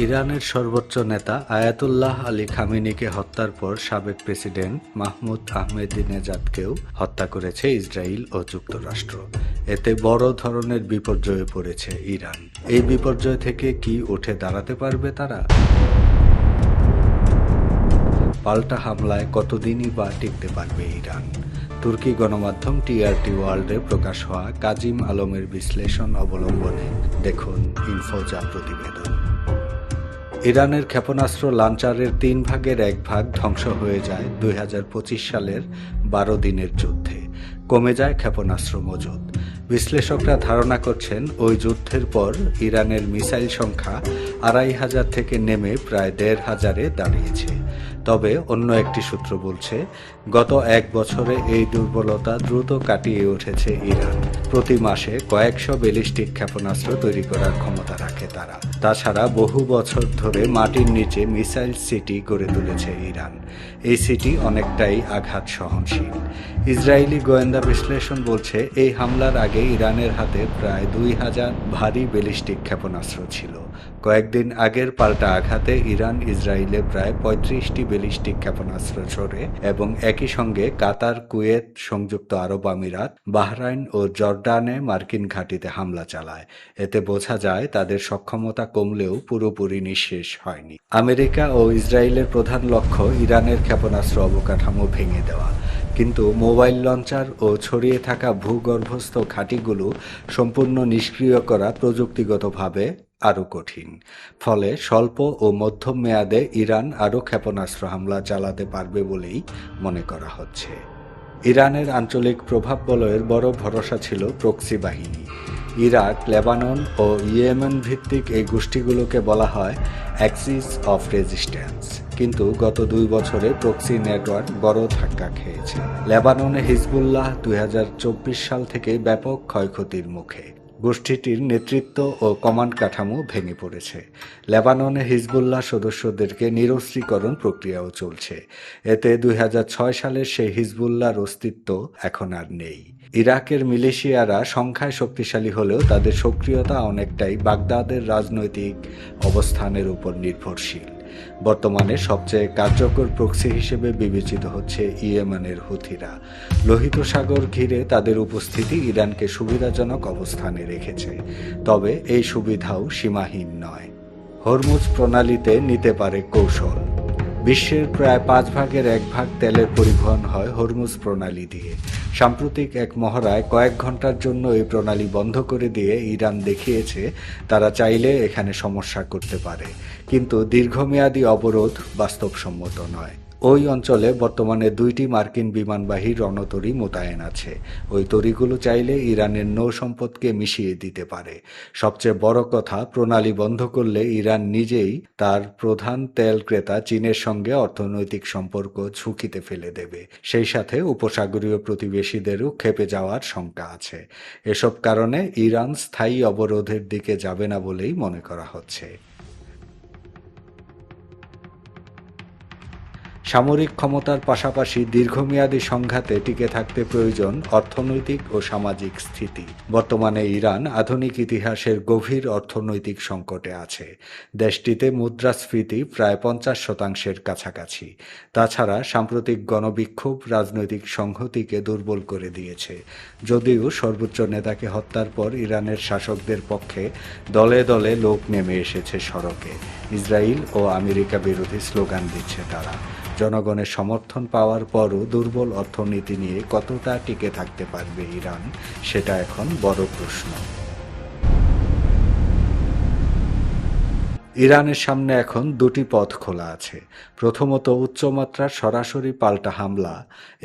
ইরানের সর্বোচ্চ নেতা আয়াতুল্লাহ আলী খামেনিকে হত্যার পর সাবেক প্রেসিডেন্ট মাহমুদ আহমেদিনেজাদকেও হত্যা করেছে ইসরায়েল ও যুক্তরাষ্ট্র। এতে বড় ধরনের বিপর্যয়ে পড়েছে ইরান। এই বিপর্যয় থেকে কি উঠে দাঁড়াতে পারবে তারা? পাল্টা হামলায় কতদিনই বা টিকতে পারবে ইরান? তুর্কি গণমাধ্যম টিআরটি ওয়ার্ল্ডে প্রকাশ হওয়া কাজিম আলমের বিশ্লেষণ অবলম্বনে দেখুন ইনফোজা প্রতিবেদন। ইরানের ক্ষেপণাস্ত্র লাঞ্চারের 3 ভাগের 1 ভাগ ধ্বংস হয়ে যায় 2025 সালের 12 দিনের যুদ্ধে। কমে যায় ক্ষেপণাস্ত্র মজুদ। বিশ্লেষকরা ধারণা করছেন ওই যুদ্ধের পর ইরানের মিসাইল সংখ্যা 2500 থেকে নেমে প্রায় 1500-এ দাঁড়িয়েছে। তবে অন্য একটি সূত্র বলছে, গত 1 বছরে এই দুর্বলতা দ্রুত কাটিয়ে উঠেছে ইরান। প্রতি মাসে কয়েকশো ব্যালিস্টিক ক্ষেপণাস্ত্র তৈরি করার ক্ষমতা রাখে তারা। তাছাড়া বহু বছর ধরে মাটির নিচে মিসাইল সিটি গড়ে তুলেছে ইরান। এই সিটি অনেকটাই আঘাত সহনশীল। ইসরায়েলি গোয়েন্দা বিশ্লেষণ বলছে, এই হামলার আগে ইরানের হাতে প্রায় 2000 ভারী ব্যালিস্টিক ক্ষেপণাস্ত্র ছিল। কয়েকদিন আগের পাল্টা আঘাতে ইরান ইসরায়েলে প্রায় 35টি ব্যালিস্টিক ক্ষেপণাস্ত্র ছোড়ে এবং একই সঙ্গে কাতার, কুয়েত, সংযুক্ত আরব আমিরাত, বাহরাইন ও জর্ডানে মার্কিন ঘাঁটিতে হামলা চালায়। এতে বোঝা যায় তাদের সক্ষমতা কমলেও পুরোপুরি নিঃশেষ হয়নি। আমেরিকা ও ইসরায়েলের প্রধান লক্ষ্য ইরানের ক্ষেপণাস্ত্র অবকাঠামো ভেঙে দেওয়া। কিন্তু মোবাইল লঞ্চার ও ছড়িয়ে থাকা ভূগর্ভস্থ ঘাঁটিগুলো সম্পূর্ণ নিষ্ক্রিয় করা প্রযুক্তিগতভাবে আরও কঠিন। ফলে স্বল্প ও মধ্যম মেয়াদে ইরান আরও ক্ষেপণাস্ত্র হামলা চালাতে পারবে বলেই মনে করা হচ্ছে। ইরানের আঞ্চলিক প্রভাব বলয়ের বড় ভরসা ছিল প্রক্সি বাহিনী। ইরাক, লেবানন ও ইয়েমেন ভিত্তিক এই গোষ্ঠীগুলোকে বলা হয় অ্যাক্সিস অফ রেজিস্ট্যান্স। কিন্তু গত 2 বছরে প্রক্সি নেটওয়ার্ক বড় ধাক্কা খেয়েছে। লেবাননে হিজবুল্লাহ 2024 সাল থেকে ব্যাপক ক্ষয়ক্ষতির মুখে। গোষ্ঠীটির নেতৃত্ব ও কমান্ড কাঠামো ভেঙে পড়েছে। লেবাননে হিজবুল্লাহ সদস্যদেরকে নিরস্ত্রীকরণ প্রক্রিয়াও চলছে। এতে 2006 সালের সেই হিজবুল্লাহর অস্তিত্ব এখন আর নেই। ইরাকের মিলিশিয়ারা সংখ্যায় শক্তিশালী হলেও তাদের সক্রিয়তা অনেকটাই বাগদাদের রাজনৈতিক অবস্থানের উপর নির্ভরশীল। বর্তমানে সবচেয়ে কার্যকর প্রক্সি হিসেবে বিবেচিত হচ্ছে ইয়েমেনের হুথিরা। লোহিত সাগর ঘিরে তাদের উপস্থিতি ইরানকে সুবিধাজনক অবস্থানে রেখেছে। তবে এই সুবিধাও সীমাহীন নয়। হরমুজ প্রণালীতে নিতে পারে কৌশল। বিশ্বের প্রায় 5 ভাগের 1 ভাগ তেলের পরিবহন হয় হরমুজ প্রণালী দিয়ে। সাম্প্রতিক এক মহড়ায় কয়েক ঘন্টার জন্য এই প্রণালী বন্ধ করে দিয়ে ইরান দেখিয়েছে তারা চাইলে এখানে সমস্যা করতে পারে। কিন্তু দীর্ঘমেয়াদী অবরোধ বাস্তবসম্মত নয়। ওই অঞ্চলে বর্তমানে 2টি মার্কিন বিমানবাহী রণতরী মোতায়েন আছে। ওই তরীগুলো চাইলে ইরানের নৌ সম্পদকে মিশিয়ে দিতে পারে। সবচেয়ে বড় কথা, প্রণালী বন্ধ করলে ইরান নিজেই তার প্রধান তেল ক্রেতা চীনের সঙ্গে অর্থনৈতিক সম্পর্ক ঝুঁকিতে ফেলে দেবে। সেই সাথে উপসাগরীয় প্রতিবেশীদেরও খেপে যাওয়ার শঙ্কা আছে। এসব কারণে ইরান স্থায়ী অবরোধের দিকে যাবে না বলেই মনে করা হচ্ছে। সামরিক ক্ষমতার পাশাপাশি দীর্ঘমেয়াদী সংঘাতে টিকে থাকতে প্রয়োজন অর্থনৈতিক ও সামাজিক স্থিতি। বর্তমানে ইরান আধুনিক ইতিহাসের গভীর অর্থনৈতিক সংকটে আছে। দেশটিতে মুদ্রাস্ফীতি প্রায় 50% কাছাকাছি। তাছাড়া সাম্প্রতিক গণবিক্ষোভ রাজনৈতিক সংহতিকে দুর্বল করে দিয়েছে। যদিও সর্বোচ্চ নেতাকে হত্যার পর ইরানের শাসকদের পক্ষে দলে দলে লোক নেমে এসেছে সড়কে। ইসরায়েল ও আমেরিকা বিরোধী স্লোগান দিচ্ছে তারা। জনগণের সমর্থন পাওয়ার পরও দুর্বল অর্থনীতি নিয়ে কতটা টিকে থাকতে পারবে ইরান, সেটা এখন বড় প্রশ্ন। ইরানের সামনে এখন 2টি পথ খোলা আছে। প্রথমত, উচ্চমাত্রার সরাসরি পাল্টা হামলা।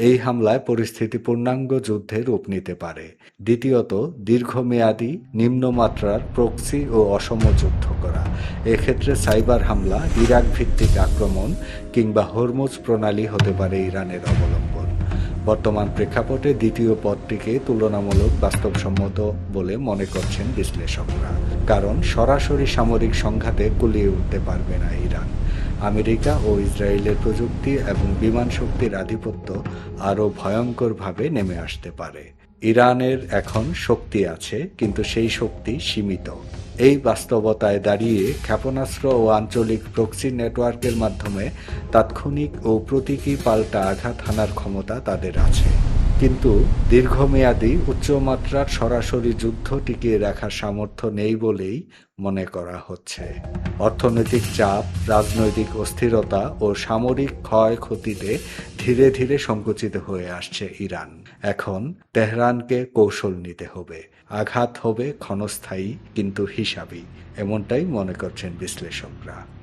এই হামলায় পরিস্থিতি পূর্ণাঙ্গ যুদ্ধে রূপ নিতে পারে। দ্বিতীয়ত, দীর্ঘমেয়াদী নিম্নমাত্রার প্রক্সি ও অসম যুদ্ধ করা। এক্ষেত্রে সাইবার হামলা, ইরাক ভিত্তিক আক্রমণ কিংবা হরমুজ প্রণালী হতে পারে ইরানের অবলম্বন। বর্তমান প্রেক্ষাপটে দ্বিতীয় পথটিকে তুলনামূলক বাস্তবসম্মত বলে মনে করছেন বিশ্লেষকরা। কারণ সরাসরি সামরিক সংঘাতে গুলিয়ে উঠতে পারবে না ইরান। আমেরিকা ও ইসরায়েলের প্রযুক্তি এবং বিমান শক্তির আধিপত্য আরও ভয়ঙ্করভাবে নেমে আসতে পারে। ইরানের এখন শক্তি আছে, কিন্তু সেই শক্তি সীমিত। এই বাস্তবতায় দাঁড়িয়ে ক্ষেপণাস্ত্র ও আঞ্চলিক প্রক্সি নেটওয়ার্কের মাধ্যমে তাৎক্ষণিক ও প্রতীকী পাল্টা আঘাত হানার ক্ষমতা তাদের আছে। কিন্তু দীর্ঘমেয়াদী উচ্চমাত্রার সরাসরি যুদ্ধ টিকিয়ে রাখার সামর্থ্য নেই বলেই মনে করা হচ্ছে। অর্থনৈতিক চাপ, রাজনৈতিক অস্থিরতা ও সামরিক ক্ষয়ক্ষতিতে ধীরে ধীরে সংকুচিত হয়ে আসছে ইরান। এখন তেহরানকে কৌশল নিতে হবে। আঘাত হবে ক্ষণস্থায়ী কিন্তু হিসাবি, এমনটাই মনে করছেন বিশ্লেষকরা।